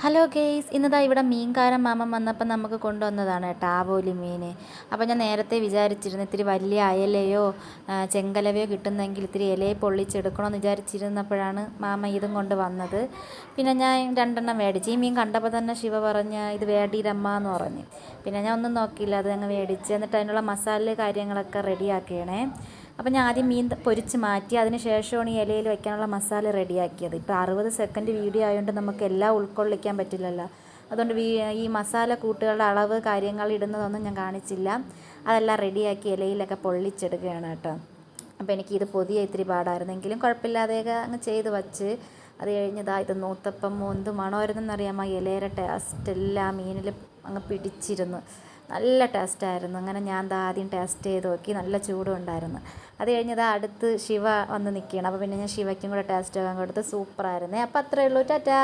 Hello guys, ഇന്നതാ ഇവിടെ മീൻകാരൻ മാമൻ വന്നപ്പോൾ നമുക്ക് കൊണ്ടുവന്നതാണ് കേട്ടോ ആവോലി മീൻ. അപ്പോൾ ഞാൻ നേരത്തെ വിചാരിച്ചിരുന്നു ഇത്തിരി വലിയ അയലയോ ചെങ്കലവയോ കിട്ടുന്നെങ്കിൽ ഇത്തിരി ഇലയെ പൊള്ളിച്ചെടുക്കണമെന്ന് വിചാരിച്ചിരുന്നപ്പോഴാണ് മാമ ഇതും കൊണ്ട് വന്നത്. പിന്നെ ഞാൻ രണ്ടെണ്ണം മേടിച്ച്. ഈ മീൻ കണ്ടപ്പോൾ തന്നെ ശിവ പറഞ്ഞ് ഇത് വേടിയിരമ്മ എന്ന് പറഞ്ഞ്. പിന്നെ ഞാൻ ഒന്നും നോക്കിയില്ല, അത് അങ്ങ് മേടിച്ച്. എന്നിട്ട് അതിനുള്ള മസാല കാര്യങ്ങളൊക്കെ റെഡിയാക്കണേ. അപ്പോൾ ഞാൻ ആദ്യം മീൻ പൊരിച്ച് മാറ്റി, അതിന് ശേഷമാണ് ഈ ഇലയിൽ വെക്കാനുള്ള മസാല റെഡിയാക്കിയത്. ഇപ്പോൾ 60 സെക്കൻഡ് വീഡിയോ ആയതുകൊണ്ട് നമുക്ക് എല്ലാം ഉൾക്കൊള്ളിക്കാൻ പറ്റില്ലല്ലോ. അതുകൊണ്ട് ഈ മസാല കൂട്ടുകളുടെ അളവ് കാര്യങ്ങൾ ഇടുന്നതൊന്നും ഞാൻ കാണിച്ചില്ല. അതെല്ലാം റെഡിയാക്കി ഇലയിലൊക്കെ പൊള്ളിച്ചെടുക്കുകയാണ് കേട്ടോ. അപ്പോൾ എനിക്കിത് പൊതിയ ഇത്തിരി പാടായിരുന്നെങ്കിലും കുഴപ്പമില്ലാതെയൊക്കെ അങ്ങ് ചെയ്ത് വച്ച്. അത് കഴിഞ്ഞതാ ഇത് നൂത്തപ്പം എന്ത് മണമായിരുന്നെന്നറിയാമോ. ഇലയുടെ ടേസ്റ്റ് എല്ലാം മീനിൽ അങ്ങ് പിടിച്ചിരുന്നു. നല്ല ടേസ്റ്റായിരുന്നു. അങ്ങനെ ഞാൻ ആദ്യം ടേസ്റ്റ് ചെയ്ത് നോക്കി, നല്ല ചൂടും ഉണ്ടായിരുന്നു. അത് കഴിഞ്ഞതാ അടുത്ത് ശിവ വന്ന് നിൽക്കുകയാണ്. അപ്പോൾ പിന്നെ ഞാൻ ശിവയ്ക്കും കൂടെ ടേസ്റ്റ് ആകാൻ കൊടുത്ത്. സൂപ്പറായിരുന്നേ. അപ്പോൾ അത്രയേ ഉള്ളൂ, ടാറ്റാ.